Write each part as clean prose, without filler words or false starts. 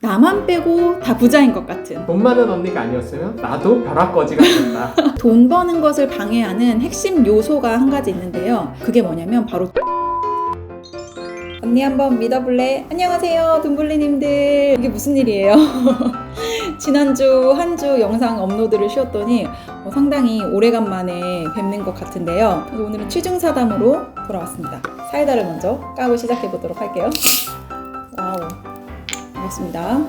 나만 빼고 다 부자인 것 같은. 돈 많은 언니가 아니었으면 나도 벼락거지가 됐다. 돈 버는 것을 방해하는 핵심 요소가 한 가지 있는데요. 그게 뭐냐면 바로 언니 한번 믿어볼래? 안녕하세요 돈블리님들. 이게 무슨 일이에요? 지난주 한 주 영상 업로드를 쉬었더니 상당히 오래간만에 뵙는 것 같은데요. 그래서 오늘은 취중사담으로 돌아왔습니다. 사이다를 먼저 까고 시작해보도록 할게요. 와우, 반갑습니다.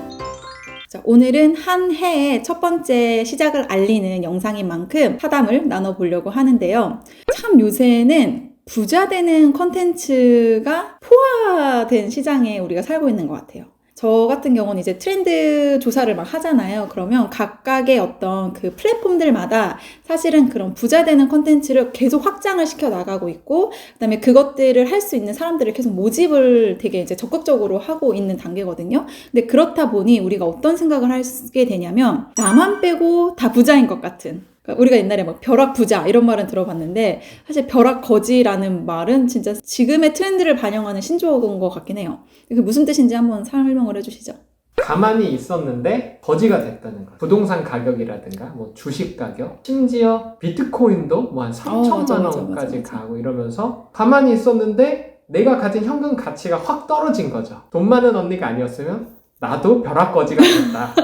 자, 오늘은 한 해의 첫 번째 시작을 알리는 영상인 만큼 사담을 나눠보려고 하는데요. 참 요새는 부자 되는 컨텐츠가 포화된 시장에 우리가 살고 있는 것 같아요. 저 같은 경우는 이제 트렌드 조사를 막 하잖아요. 그러면 각각의 어떤 그 플랫폼들마다 사실은 그런 부자 되는 컨텐츠를 계속 확장을 시켜 나가고 있고, 그다음에 그것들을 할 수 있는 사람들을 계속 모집을 되게 이제 적극적으로 하고 있는 단계거든요. 근데 그렇다 보니 우리가 어떤 생각을 하게 되냐면 나만 빼고 다 부자인 것 같은. 우리가 옛날에 뭐 벼락 부자 이런 말은 들어봤는데, 사실 벼락 거지라는 말은 진짜 지금의 트렌드를 반영하는 신조어인 것 같긴 해요. 그게 무슨 뜻인지 한번 설명을 해주시죠. 가만히 있었는데 거지가 됐다는 거예요. 부동산 가격이라든가 뭐 주식 가격, 심지어 비트코인도 뭐 한 3천만 원까지 가고 이러면서 가만히 있었는데 내가 가진 현금 가치가 확 떨어진 거죠. 돈 많은 언니가 아니었으면 나도 벼락거지가 됐다.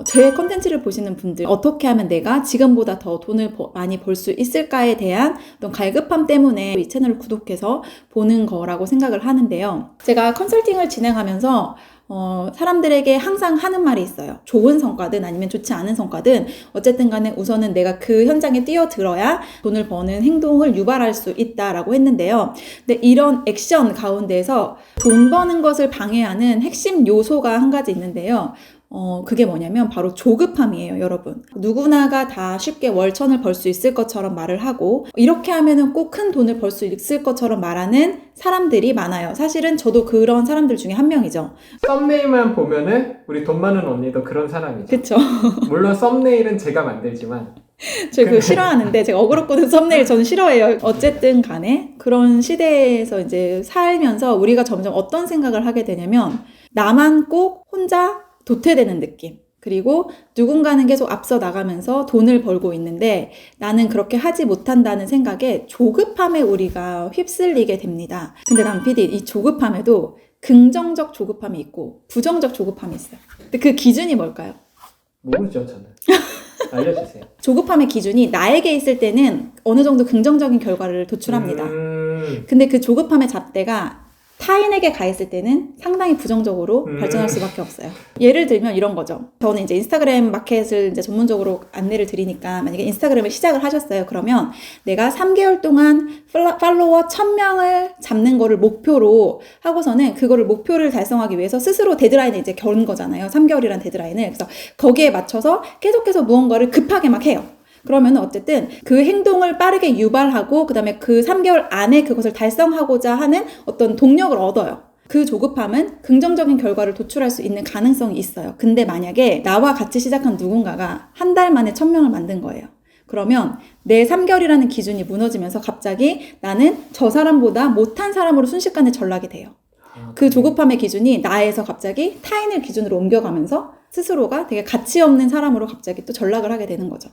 제 컨텐츠를 보시는 분들, 어떻게 하면 내가 지금보다 더 돈을 많이 벌 수 있을까에 대한 어떤 갈급함 때문에 이 채널을 구독해서 보는 거라고 생각을 하는데요. 제가 컨설팅을 진행하면서 사람들에게 항상 하는 말이 있어요. 좋은 성과든 아니면 좋지 않은 성과든 어쨌든 간에 우선은 내가 그 현장에 뛰어들어야 돈을 버는 행동을 유발할 수 있다라고 했는데요. 근데 이런 액션 가운데서 돈 버는 것을 방해하는 핵심 요소가 한 가지 있는데요. 그게 뭐냐면 바로 조급함이에요, 여러분. 누구나가 다 쉽게 월천을 벌 수 있을 것처럼 말을 하고, 이렇게 하면은 꼭 큰 돈을 벌 수 있을 것처럼 말하는 사람들이 많아요. 사실은 저도 그런 사람들 중에 한 명이죠. 썸네일만 보면은 우리 돈 많은 언니도 그런 사람이죠. 그쵸. 물론 썸네일은 제가 만들지만 저 그거 싫어하는데, 제가 어그로코드 썸네일 저는 싫어해요. 어쨌든 간에 그런 시대에서 이제 살면서 우리가 점점 어떤 생각을 하게 되냐면, 나만 꼭 혼자 도태되는 느낌. 그리고 누군가는 계속 앞서 나가면서 돈을 벌고 있는데 나는 그렇게 하지 못한다는 생각에 조급함에 우리가 휩쓸리게 됩니다. 근데 난 PD, 이 조급함에도 긍정적 조급함이 있고 부정적 조급함이 있어요. 근데 그 기준이 뭘까요? 모르죠, 저는. 알려주세요. 조급함의 기준이 나에게 있을 때는 어느 정도 긍정적인 결과를 도출합니다. 근데 그 조급함의 잣대가 타인에게 가 있을 때는 상당히 부정적으로 발전할 수밖에 없어요. 예를 들면 이런 거죠. 저는 이제 인스타그램 마켓을 이제 전문적으로 안내를 드리니까, 만약에 인스타그램을 시작을 하셨어요. 그러면 내가 3개월 동안 팔로워 1000명을 잡는 거를 목표로 하고서는 그거를 목표를 달성하기 위해서 스스로 데드라인을 이제 겨룬 거잖아요. 3개월이란 데드라인을. 그래서 거기에 맞춰서 계속해서 무언가를 급하게 막 해요. 그러면 어쨌든 그 행동을 빠르게 유발하고 그다음에 그 3개월 안에 그것을 달성하고자 하는 어떤 동력을 얻어요. 그 조급함은 긍정적인 결과를 도출할 수 있는 가능성이 있어요. 근데 만약에 나와 같이 시작한 누군가가 한 달 만에 1000명을 만든 거예요. 그러면 내 3개월이라는 기준이 무너지면서 갑자기 나는 저 사람보다 못한 사람으로 순식간에 전락이 돼요. 그 조급함의 기준이 나에서 갑자기 타인을 기준으로 옮겨가면서 스스로가 되게 가치 없는 사람으로 갑자기 또 전락을 하게 되는 거죠.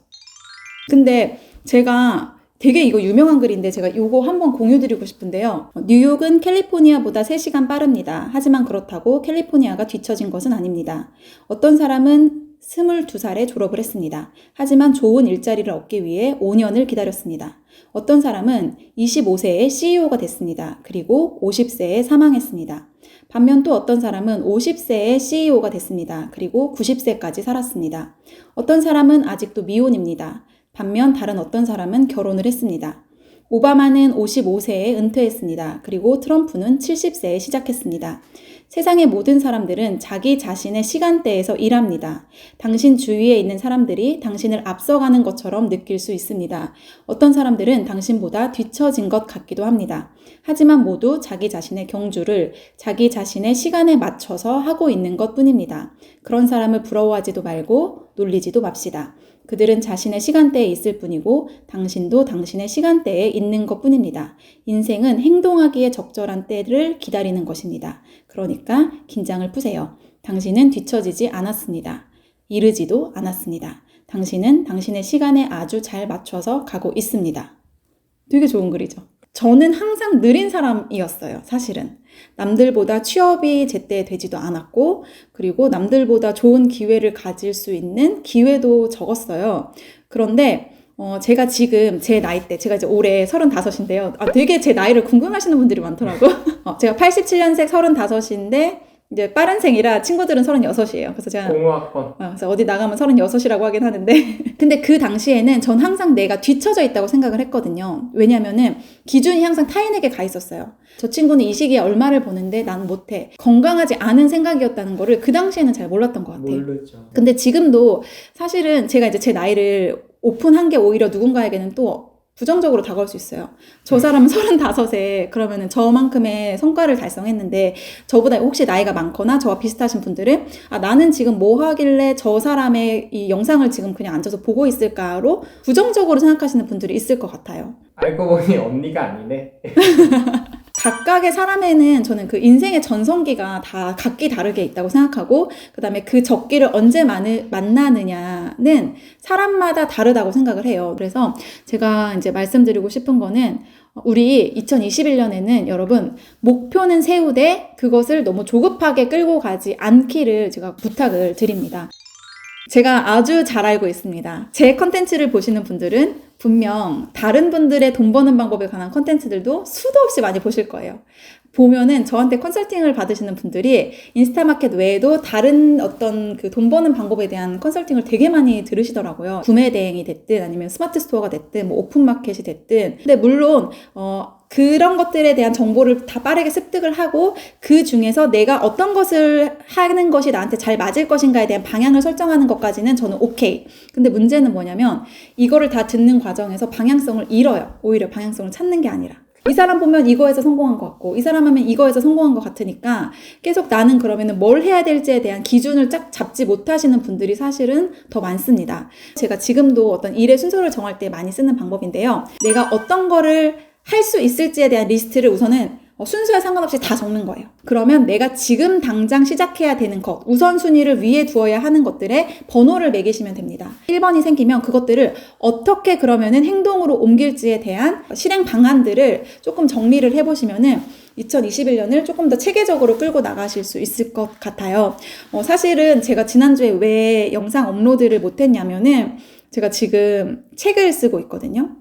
근데 제가 되게 이거 유명한 글인데 제가 이거 한번 공유드리고 싶은데요. 뉴욕은 캘리포니아보다 3시간 빠릅니다. 하지만 그렇다고 캘리포니아가 뒤처진 것은 아닙니다. 어떤 사람은 22살에 졸업을 했습니다. 하지만 좋은 일자리를 얻기 위해 5년을 기다렸습니다. 어떤 사람은 25세에 CEO가 됐습니다. 그리고 50세에 사망했습니다. 반면 또 어떤 사람은 50세에 CEO가 됐습니다. 그리고 90세까지 살았습니다. 어떤 사람은 아직도 미혼입니다. 반면 다른 어떤 사람은 결혼을 했습니다. 오바마는 55세에 은퇴했습니다. 그리고 트럼프는 70세에 시작했습니다. 세상의 모든 사람들은 자기 자신의 시간대에서 일합니다. 당신 주위에 있는 사람들이 당신을 앞서가는 것처럼 느낄 수 있습니다. 어떤 사람들은 당신보다 뒤처진 것 같기도 합니다. 하지만 모두 자기 자신의 경주를 자기 자신의 시간에 맞춰서 하고 있는 것 뿐입니다. 그런 사람을 부러워하지도 말고 놀리지도 맙시다. 그들은 자신의 시간대에 있을 뿐이고 당신도 당신의 시간대에 있는 것 뿐입니다. 인생은 행동하기에 적절한 때를 기다리는 것입니다. 그러니까 긴장을 푸세요. 당신은 뒤처지지 않았습니다. 이르지도 않았습니다. 당신은 당신의 시간에 아주 잘 맞춰서 가고 있습니다. 되게 좋은 글이죠. 저는 항상 느린 사람이었어요, 사실은. 남들보다 취업이 제때 되지도 않았고, 그리고 남들보다 좋은 기회를 가질 수 있는 기회도 적었어요. 그런데 제가 지금 제 나이대, 제가 이제 올해 35인데요. 되게 제 나이를 궁금하시는 분들이 많더라고. 제가 87년생 35인데, 이제 빠른 생이라 친구들은 36이에요. 그래서 제가 공허학번. 그래서 어디 나가면 36이라고 하긴 하는데 근데 그 당시에는 전 항상 내가 뒤처져 있다고 생각을 했거든요. 왜냐면은 기준이 항상 타인에게 가 있었어요. 저 친구는 이 시기에 얼마를 버는데 난 못해. 건강하지 않은 생각이었다는 거를 그 당시에는 잘 몰랐던 것 같아요. 모르죠. 근데 지금도 사실은 제가 이제 제 나이를 오픈한 게 오히려 누군가에게는 또 부정적으로 다가올 수 있어요. 저 사람은 35에 그러면은 저만큼의 성과를 달성했는데 저보다 혹시 나이가 많거나 저와 비슷하신 분들은 나는 지금 뭐 하길래 저 사람의 이 영상을 지금 그냥 앉아서 보고 있을까로 부정적으로 생각하시는 분들이 있을 것 같아요. 알고 보니 언니가 아니네. 각각의 사람에는 저는 그 인생의 전성기가 다 각기 다르게 있다고 생각하고 그 다음에 그 적기를 언제 만나느냐는 사람마다 다르다고 생각을 해요. 그래서 제가 이제 말씀드리고 싶은 거는 우리 2021년에는 여러분 목표는 세우되 그것을 너무 조급하게 끌고 가지 않기를 제가 부탁을 드립니다. 제가 아주 잘 알고 있습니다. 제 컨텐츠를 보시는 분들은 분명 다른 분들의 돈 버는 방법에 관한 컨텐츠들도 수도 없이 많이 보실 거예요. 보면은 저한테 컨설팅을 받으시는 분들이 인스타마켓 외에도 다른 어떤 그 돈 버는 방법에 대한 컨설팅을 되게 많이 들으시더라고요. 구매 대행이 됐든 아니면 스마트 스토어가 됐든 뭐 오픈마켓이 됐든. 근데 물론 그런 것들에 대한 정보를 다 빠르게 습득을 하고 그 중에서 내가 어떤 것을 하는 것이 나한테 잘 맞을 것인가에 대한 방향을 설정하는 것까지는 저는 오케이. 근데 문제는 뭐냐면 이거를 다 듣는 과정에서 방향성을 잃어요. 오히려 방향성을 찾는 게 아니라. 이 사람 보면 이거에서 성공한 것 같고 이 사람 하면 이거에서 성공한 것 같으니까 계속 나는 그러면은 뭘 해야 될지에 대한 기준을 쫙 잡지 못하시는 분들이 사실은 더 많습니다. 제가 지금도 어떤 일의 순서를 정할 때 많이 쓰는 방법인데요. 내가 어떤 거를 할 수 있을지에 대한 리스트를 우선은 순서에 상관없이 다 적는 거예요. 그러면 내가 지금 당장 시작해야 되는 것, 우선순위를 위에 두어야 하는 것들에 번호를 매기시면 됩니다. 1번이 생기면 그것들을 어떻게 그러면은 행동으로 옮길지에 대한 실행 방안들을 조금 정리를 해보시면은 2021년을 조금 더 체계적으로 끌고 나가실 수 있을 것 같아요. 사실은 제가 지난주에 왜 영상 업로드를 못했냐면은 제가 지금 책을 쓰고 있거든요.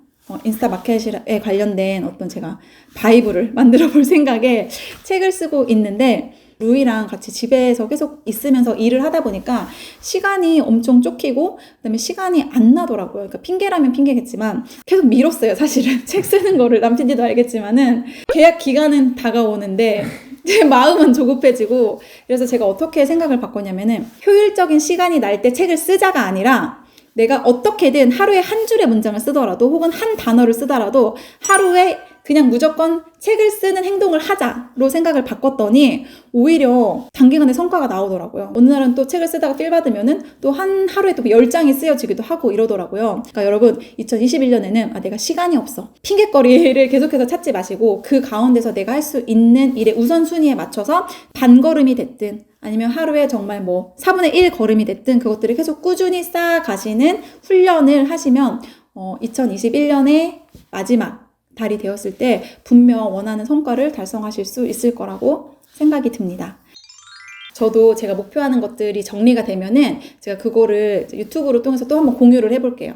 인스타 마켓에 관련된 어떤 제가 바이블을 만들어 볼 생각에 책을 쓰고 있는데 루이랑 같이 집에서 계속 있으면서 일을 하다 보니까 시간이 엄청 쫓기고 그다음에 시간이 안 나더라고요. 그러니까 핑계라면 핑계겠지만 계속 미뤘어요. 사실은 책 쓰는 거를 남친지도 알겠지만은 계약 기간은 다가오는데 제 마음은 조급해지고 그래서 제가 어떻게 생각을 바꿨냐면은 효율적인 시간이 날 때 책을 쓰자가 아니라 내가 어떻게든 하루에 한 줄의 문장을 쓰더라도 혹은 한 단어를 쓰더라도 하루에 그냥 무조건 책을 쓰는 행동을 하자로 생각을 바꿨더니 오히려 단기간에 성과가 나오더라고요. 어느 날은 또 책을 쓰다가 필 받으면은 또 하루에 또 10장이 쓰여지기도 하고 이러더라고요. 그러니까 여러분 2021년에는 내가 시간이 없어. 핑계거리를 계속해서 찾지 마시고 그 가운데서 내가 할 수 있는 일의 우선순위에 맞춰서 반걸음이 됐든 아니면 하루에 정말 4분의 1 걸음이 됐든 그것들을 계속 꾸준히 쌓아가시는 훈련을 하시면 2021년의 마지막 달이 되었을 때 분명 원하는 성과를 달성하실 수 있을 거라고 생각이 듭니다. 저도 제가 목표하는 것들이 정리가 되면은 제가 그거를 유튜브로 통해서 또 한번 공유를 해볼게요.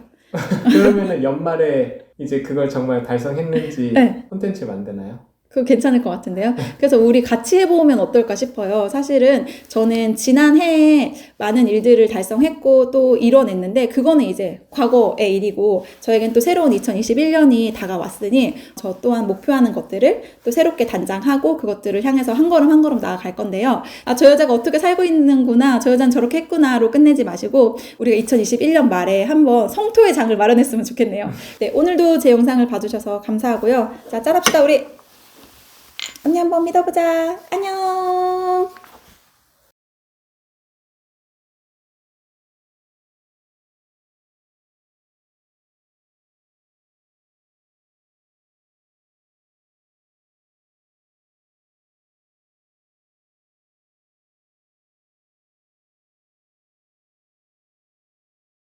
그러면은 연말에 이제 그걸 정말 달성했는지 네. 콘텐츠 만드나요? 그거 괜찮을 것 같은데요. 그래서 우리 같이 해보면 어떨까 싶어요. 사실은 저는 지난 해에 많은 일들을 달성했고 또 이뤄냈는데 그거는 이제 과거의 일이고 저에겐 또 새로운 2021년이 다가왔으니 저 또한 목표하는 것들을 또 새롭게 단장하고 그것들을 향해서 한 걸음 한 걸음 나아갈 건데요. 저 여자가 어떻게 살고 있는구나, 저 여자는 저렇게 했구나로 끝내지 마시고 우리가 2021년 말에 한번 성토의 장을 마련했으면 좋겠네요. 네, 오늘도 제 영상을 봐주셔서 감사하고요. 자, 짠합시다 우리. 언니 한번 믿어보자. 안녕.